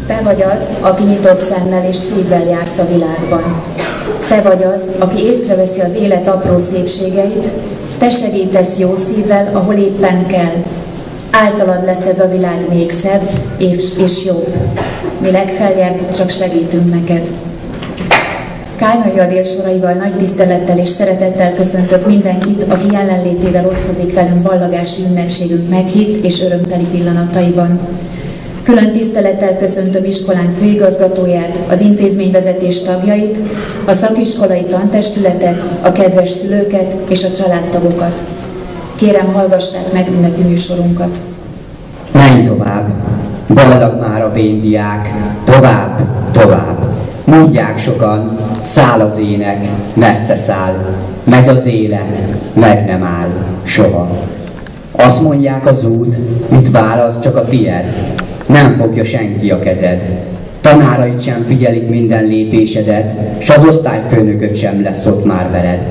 Te vagy az, aki nyitott szemmel és szívvel jársz a világban. Te vagy az, aki észreveszi az élet apró szépségeit, te segítesz jó szívvel, ahol éppen kell. Általad lesz ez a világ még szebb és jobb. Mi legfeljebb csak segítünk neked. Kálnai Adél soraival nagy tisztelettel és szeretettel köszöntök mindenkit, aki jelenlétével osztozik velünk ballagási ünnepségünk meghitt és örömteli pillanataiban. Külön tisztelettel köszöntöm iskolánk főigazgatóját, az intézményvezetés tagjait, a szakiskolai tantestületet, a kedves szülőket és a családtagokat. Kérem, hallgassák meg ünnepi műsorunkat. Menj tovább, ballag már a véndiák, tovább, tovább. Mondják sokan, száll az ének, messze száll, megy az élet, meg nem áll, soha. Azt mondják az út, mit válasz, csak a tied, nem fogja senki a kezed. Tanáraid sem figyelik minden lépésedet, s az osztályfőnököd sem lesz ott már veled.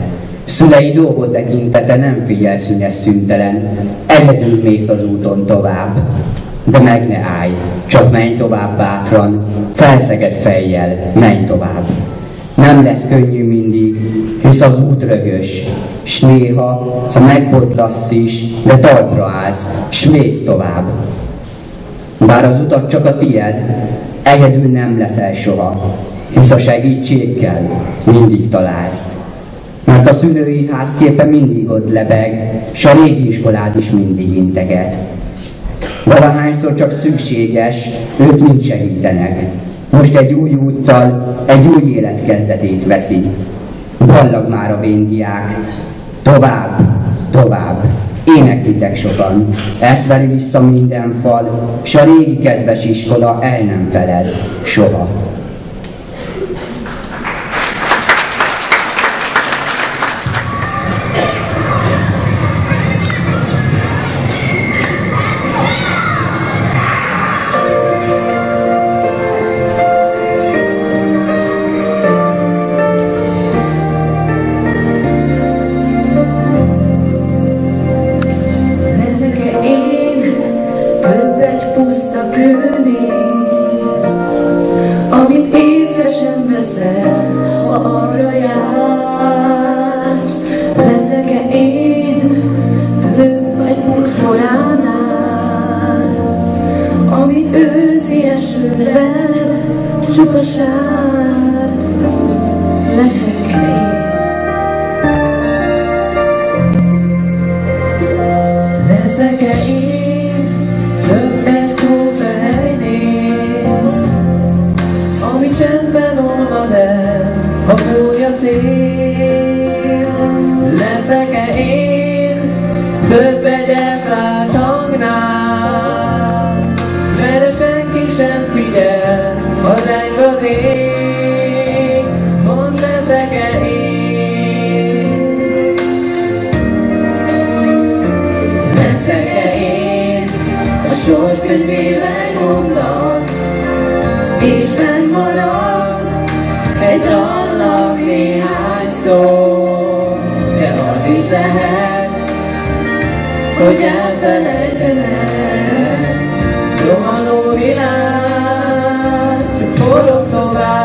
Szülei dolgot tekintve te nem figyelsz ünes szüntelen, egyedül mész az úton tovább. De meg ne állj, csak menj tovább bátran, felszeged fejjel, menj tovább. Nem lesz könnyű mindig, hisz az út rögös, s néha, ha megbotlasz is, de talpra állsz, s mész tovább. Bár az utat csak a tied, egyedül nem leszel soha, hisz a segítségkel mindig találsz. Mert a szülői házképe mindig ott lebeg, s a régi iskolád is mindig integet. Valahányszor csak szükséges, ők mind segítenek. Most egy új úttal, egy új élet kezdetét veszi. Ballag már a véndiák, tovább, tovább, éneklitek sokan. Ezt veri vissza minden fal, s a régi kedves iskola el nem feled, soha. Csendben olvad el, ha fúj a szél. leszek-e én több egy elszállt hangnál, mert senki sem figyel, ha zeng az ég, mondd leszek-e én. Leszek-e én a sorskönyvében egy mondat, Isten marad egy dallam néhány szó, de az is lehet, hogy elfelejtenek. Rohanó világ csak forog tovább,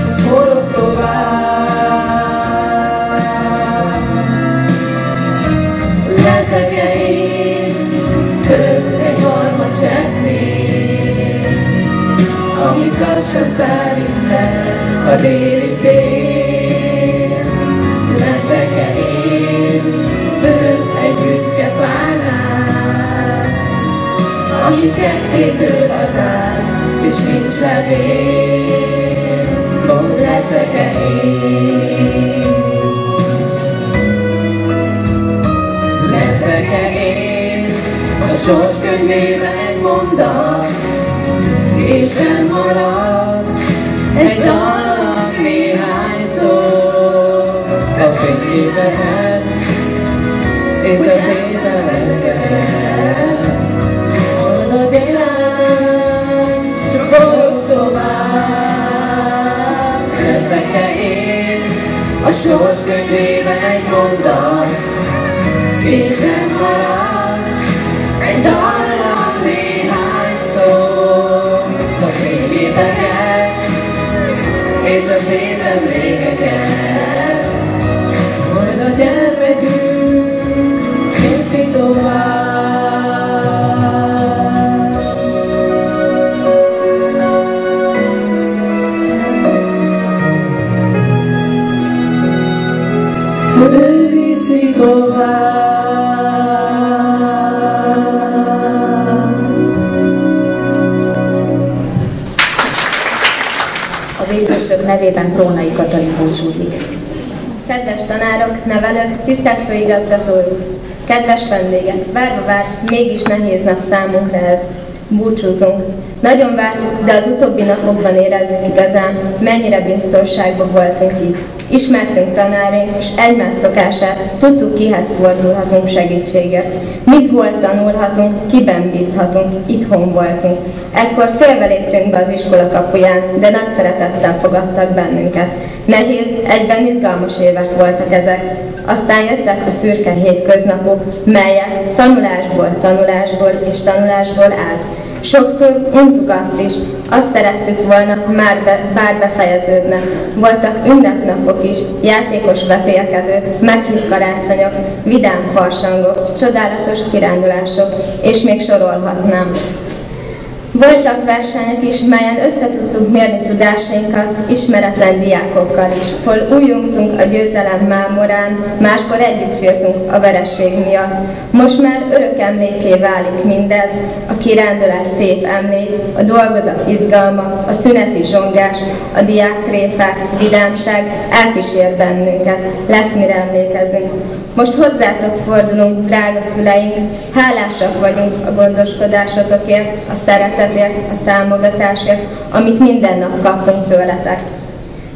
csak forog tovább. Leszek-e én több egy harmad cseppnél, amit lassan szállít fel a déli szél? Leszek-e én több egy büszke fánál, ami kettétől az áll, és nincs levél? Mondd, leszek-e én? Leszek-e én a sorskönyvében egy mondat, Isten marad egy dallam néhány szó, a fényképeket és az ételeket. Mondod élet, csak forog tovább. Leszek-e én a sorskönyvében egy mondat, Isten marad egy dallam néhány szó, a fényképeket és a szép emlékeket. Majd a gyermekünk viszi tovább. Ő viszi tovább. A végzősök nevében Prónai Katalin búcsúzik. Kedves tanárok, nevelők, tisztelt főigazgató úr, kedves vendégek, várva, mégis nehéz nap számunkra ez. Búcsúzunk. Nagyon vártuk, de az utóbbi napokban érezzük igazán, mennyire biztonságban voltunk itt. Ismertünk tanáraink, és egymás szokását, tudtuk, kihez fordulhatunk segítségért. Mit hol tanulhatunk, kiben bízhatunk, itthon voltunk. Egykor félve léptünk be az iskola kapuján, de nagy szeretettel fogadtak bennünket. Nehéz, egyben izgalmas évek voltak ezek. Aztán jöttek a szürke hétköznapok, melyek tanulásból és tanulásból áll. Sokszor untuk azt is, azt szerettük volna, bár befejeződne. Voltak ünnepnapok is, játékos vetélkedők, meghitt karácsonyok, vidám farsangok, csodálatos kirándulások, és még sorolhatnám. Voltak versenyek is, melyen összetudtuk mérni tudásainkat ismeretlen diákokkal is, hol újjongtunk a győzelem mámorán, máskor együtt sírtunk a vereség miatt. Most már örök emlékké válik mindez, a kirándulás szép emlék, a dolgozat izgalma, a szüneti zsongás, a diáktréfák, vidámság elkísér bennünket, lesz mire emlékezni. Most hozzátok fordulunk, drága szüleink, hálásak vagyunk a gondoskodásotokért, a szeretetért, a támogatásért, amit minden nap kaptunk tőletek.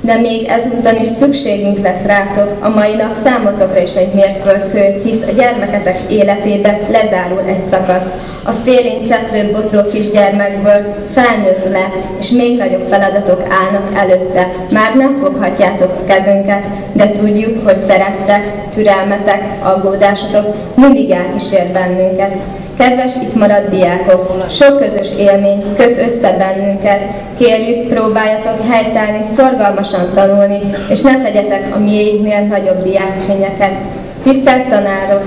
De még ezúttal is szükségünk lesz rátok, a mai nap számotokra is egy mérföldkő, hisz a gyermeketek életébe lezárul egy szakasz. A félénk csetlő botló kisgyermekből felnőtt le, és még nagyobb feladatok állnak előtte. Már nem foghatjátok a kezünket, de tudjuk, hogy szerettek, türelmetek, aggódásotok mindig elkísér bennünket. Kedves itt maradt diákok, sok közös élmény köt össze bennünket. Kérjük, próbáljatok helytállni, szorgalmasan tanulni, és ne tegyetek a miénknél nagyobb diákcsényeket. Tisztelt tanárok!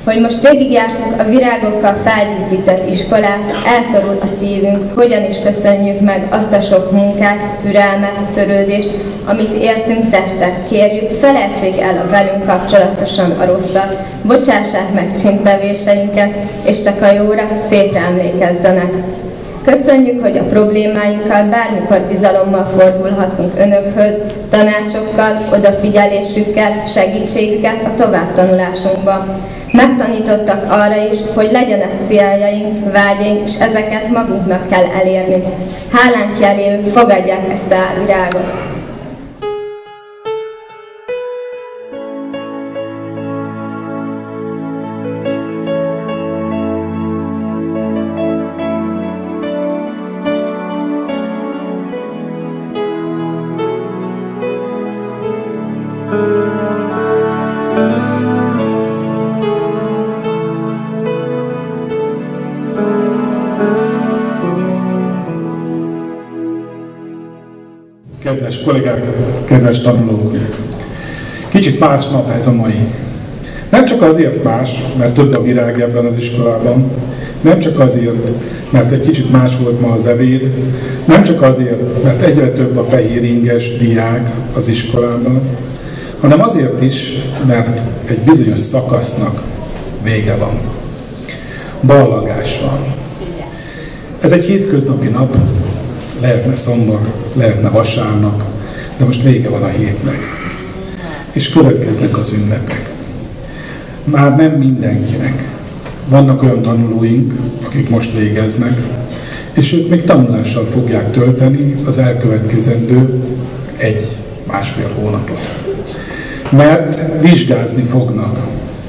Hogy most végigjártuk a virágokkal feldíszített iskolát, elszorul a szívünk, hogyan is köszönjük meg azt a sok munkát, türelmet, törődést, amit értünk, tettek. Kérjük, felejtsék el a velünk kapcsolatosan a rosszat, bocsássák meg csintevéseinket, és csak a jóra, szépre emlékezzenek. Köszönjük, hogy a problémáinkkal bármikor bizalommal fordulhatunk önökhöz, tanácsokkal, odafigyelésükkel, segítségüket a továbbtanulásunkban. Megtanítottak arra is, hogy legyenek céljaink, vágyaink, és ezeket magunknak kell elérni. Hálánk jeléül fogadják ezt a virágot. Kedves kollégák, kedves tanulók! Kicsit más nap ez a mai. Nem csak azért más, mert több a virág ebben az iskolában, nem csak azért, mert egy kicsit más volt ma az ebéd, nem csak azért, mert egyre több a fehéringes diák az iskolában, hanem azért is, mert egy bizonyos szakasznak vége van. Ballagás van. Ez egy hétköznapi nap, lehetne szombat, lehetne vasárnap, de most vége van a hétnek. És következnek az ünnepek. Már nem mindenkinek. Vannak olyan tanulóink, akik most végeznek, és ők még tanulással fogják tölteni az elkövetkezendő 1-1,5 hónapot. Mert vizsgázni fognak.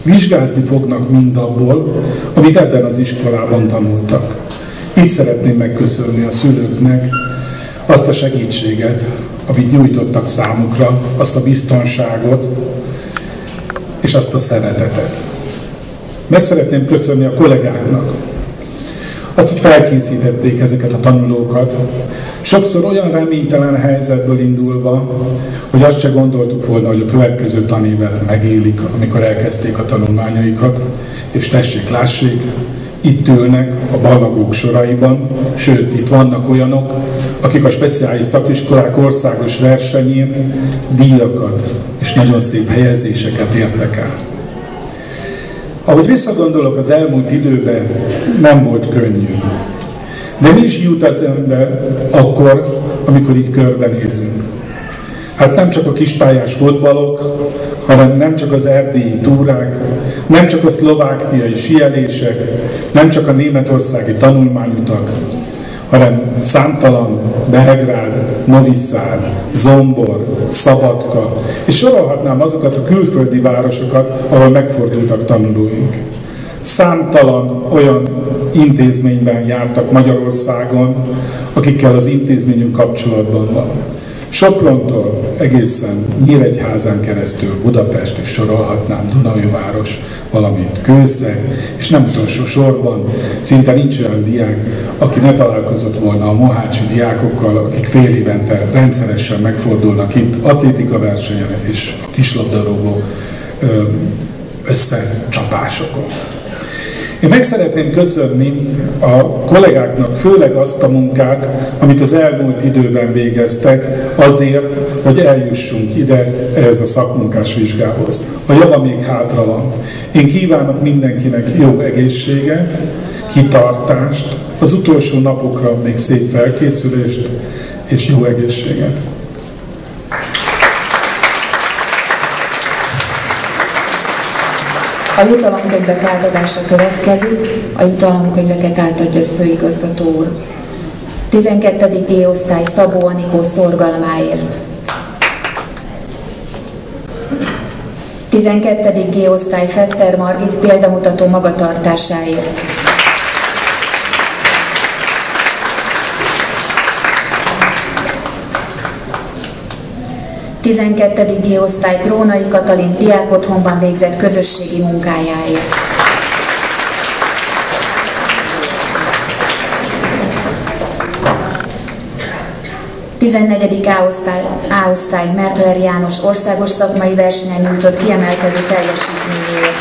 Vizsgázni fognak mindabból, amit ebben az iskolában tanultak. Itt szeretném megköszönni a szülőknek azt a segítséget, amit nyújtottak számukra, azt a biztonságot és azt a szeretetet. Meg szeretném köszönni a kollégáknak azt, hogy felkészítették ezeket a tanulókat, sokszor olyan reménytelen helyzetből indulva, hogy azt se gondoltuk volna, hogy a következő tanévet megélik, amikor elkezdték a tanulmányaikat, és tessék, lássék, itt ülnek a ballagók soraiban, sőt, itt vannak olyanok, akik a speciális szakiskolák országos versenyén díjakat és nagyon szép helyezéseket értek el. Ahogy visszagondolok az elmúlt időben, nem volt könnyű. De mi is jut az ember akkor, amikor így körbenézünk. Hát nem csak a kispályás fotbalok, hanem nem csak az erdélyi túrák, nem csak a szlovákiai síelések, nem csak a németországi tanulmányutak, hanem számtalan Belgrád, Novi Szád, Zombor, Szabadka, és sorolhatnám azokat a külföldi városokat, ahol megfordultak tanulóink. Számtalan olyan intézményben jártak Magyarországon, akikkel az intézményünk kapcsolatban van. Soprontól egészen Nyíregyházán keresztül Budapest is sorolhatnám, Dunaújváros, valamint Kőszeg, és nem utolsó sorban szinte nincs olyan diák, aki ne találkozott volna a mohácsi diákokkal, akik fél évente rendszeresen megfordulnak itt atlétika versenyen és a kislabdarúgó összecsapásokon. Én meg szeretném köszönni a kollégáknak főleg azt a munkát, amit az elmúlt időben végeztek azért, hogy eljussunk ide ehhez a szakmunkás vizsgához. A java még hátra van. Én kívánok mindenkinek jó egészséget, kitartást, az utolsó napokra még szép felkészülést és jó egészséget. A jutalomkönyvek átadása következik, a jutalomkönyveket átadja az főigazgató úr. 12. G-osztály Szabó Anikó szorgalmáért. 12. G-osztály Fetter Margit példamutató magatartásáért. 12. G-osztály Krónai Katalin diákotthonban végzett közösségi munkájáért. 14. A-osztály Merkler János országos szakmai versenyen nyújtott kiemelkedő teljesítményéért.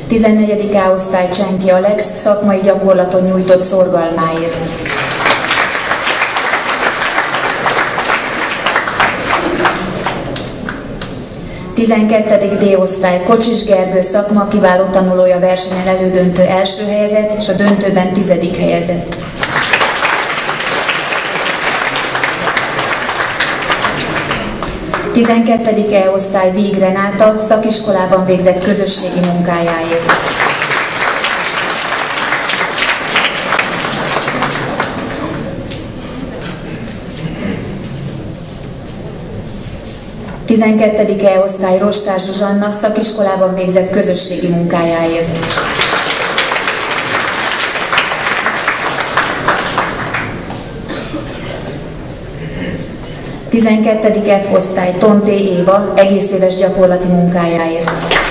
14. A-osztály Csenki Alex szakmai gyakorlaton nyújtott szorgalmáért. 14. 12. D-osztály Kocsis Gergő szakma kiváló tanulója versenyen elődöntő első helyezett, és a döntőben 10. helyezett. 12. E-osztály Víg Renáta szakiskolában végzett közösségi munkájáért. Tizenkettedik E-osztály Rostás Zsuzsanna szakiskolában végzett közösségi munkájáért. 12. F-osztály Tonté Éva egész éves gyakorlati munkájáért.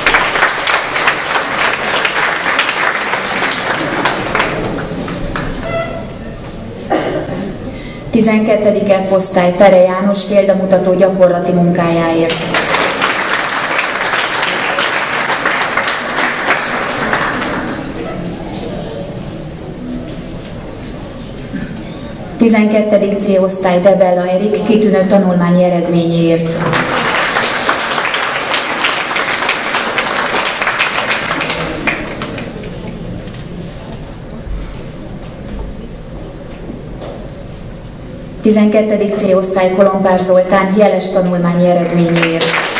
Tizenkettedik F-osztály Pere János példamutató gyakorlati munkájáért. Tizenkettedik C-osztály Debella Erik kitűnő tanulmányi eredményéért. Tizenkettedik C-osztály Kolompár Zoltán jeles tanulmányi eredményéért.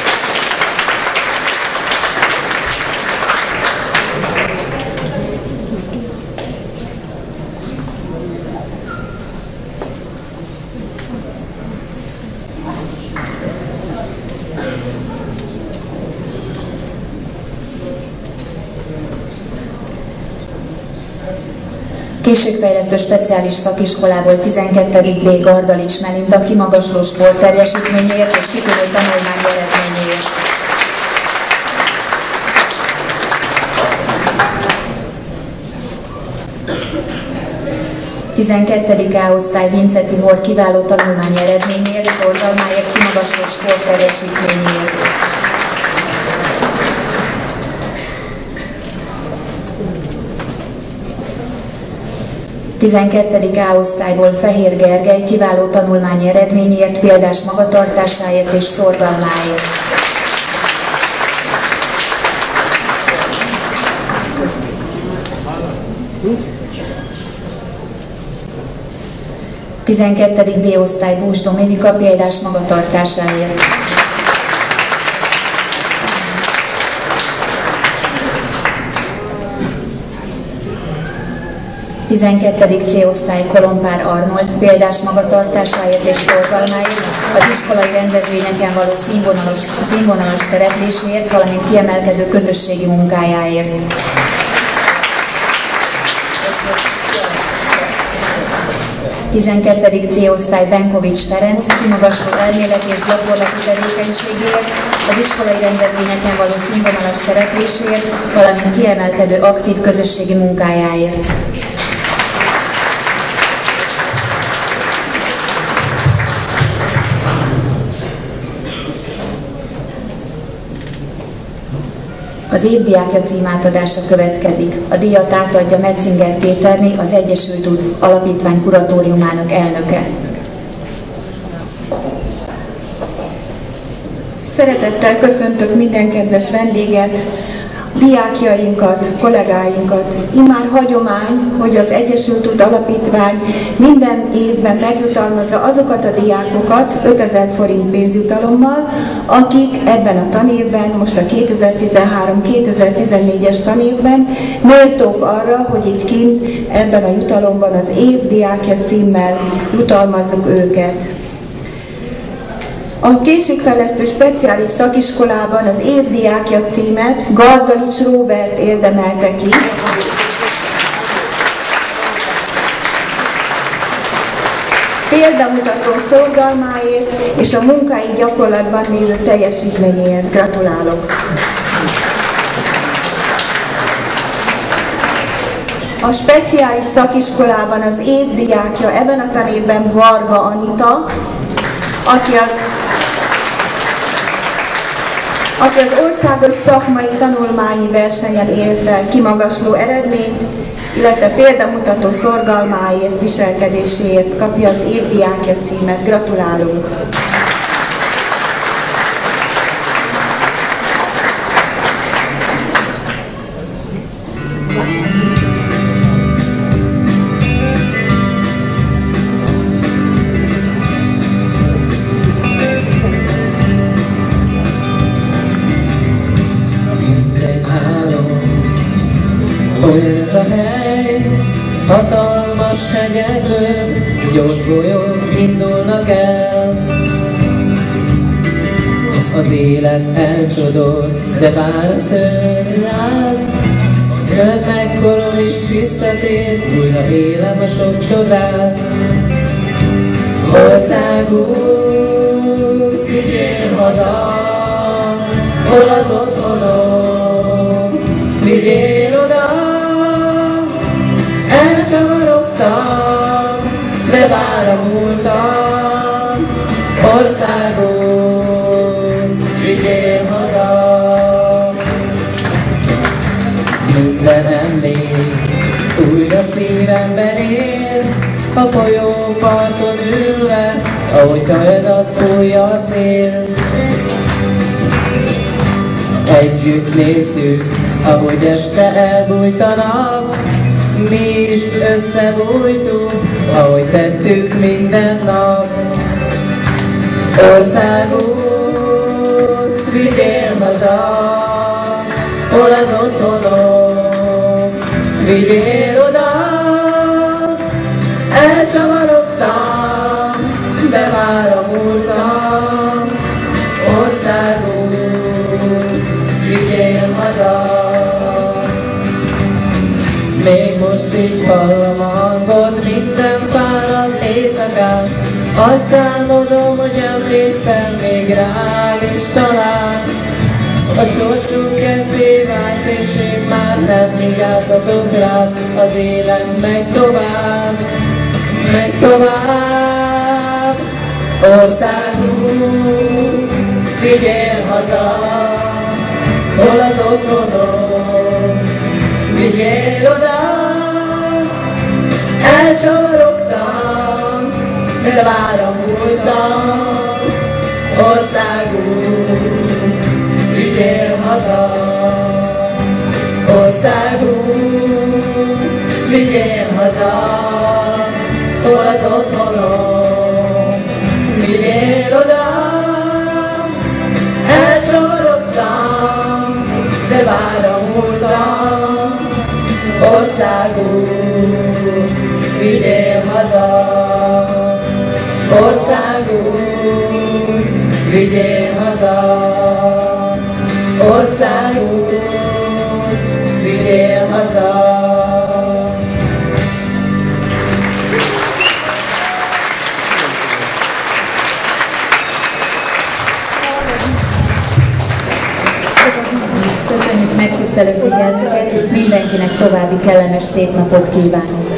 Készségfejlesztő speciális szakiskolából 12. B. Gardalics Melinda kimagasló sportteljesítményéért és kitűnő tanulmányi eredményéért. Tizenkettedik A-osztály Vince Tibor kiváló tanulmányi eredményéért, szorgalmáért, kimagasló sportteljesítményéért. 12. A-osztályból Fehér Gergely kiváló tanulmányi eredményért, példás magatartásáért és szorgalmáért. Tizenkettedik B-osztály Bús Dominika példás magatartásáért. 12. C-osztály Kolompár Arnold példás magatartásáért és szorgalmáért, az iskolai rendezvényeken való színvonalas szerepléséért, valamint kiemelkedő közösségi munkájáért. Tizenkettedik C-osztály Benkovics Ferenc kimagasló elméleti és gyakorlati tevékenységéért, az iskolai rendezvényeken való színvonalas szerepléséért, valamint kiemelkedő aktív közösségi munkájáért. Az évdiákja cím átadása következik. A díjat átadja Metzinger Péterné, az Egyesült Út Alapítvány kuratóriumának elnöke. Szeretettel köszöntök minden kedves vendéget, diákjainkat, kollégáinkat. Immár hagyomány, hogy az Egyesült Út Alapítvány minden évben megjutalmazza azokat a diákokat 5000 forint pénzjutalommal, akik ebben a tanévben, most a 2013-2014-es tanévben méltók arra, hogy itt kint ebben a jutalomban az év diákja címmel jutalmazzuk őket. A készségfejlesztő speciális szakiskolában az évdiákja címet Gardalics Róbert érdemelte ki. Példamutató szorgalmáért és a munkái gyakorlatban lévő teljesítményéért gratulálok. A speciális szakiskolában az évdiákja ebben a tanévben Varga Anita, aki az országos szakmai tanulmányi versenyen ért el kimagasló eredményt, illetve példamutató szorgalmáért, viselkedéséért kapja az évdiákja címet. Gratulálunk! szőnyekből, gyors golyók indulnak el. Az élet elsodor, de vár a szörnyláz. Jöhet meg korom is visszatér, újra élem a sok csodát. Országunk, vigyél haza, hol az otthonom, vigyél oda. Elcsavarodtam, de vár a múltam. Országunk, vigyél haza. Minden emlék újra szívemben él, a folyóparton ülve, ahogy hajadat fújja a szél. Együtt néztük, ahogy este elbújt a nap, mi is összebújtunk, ahogy tettük minden nap. Országút, vigyél haza, hol az otthonom, vigyél oda. Elcsavarodtam, de vár a múltam. Országút, vigyél haza. Még most így hallom a hangod minden fáradt éjszakán. Azt álmodom, hogy emlékszel még rám, és talán a sorsunk ketté vált, és én már nem vigyázhatok rád. Az élet megy tovább, megy tovább. Országunk, vigyél haza, hol az otthonom, vigyél oda. Elcsavarodtam, de vár a múltam. Országunk, vigyél haza. Országunk, vigyél haza, hol az otthonom, vigyél oda. Elcsavarodtam, de vár a múltam. Országunk, vigyél haza. Országunk, vigyél haza. Országunk, vigyél haza. Köszönjük megtisztelő figyelmüket, mindenkinek további kellemes szép napot kívánunk!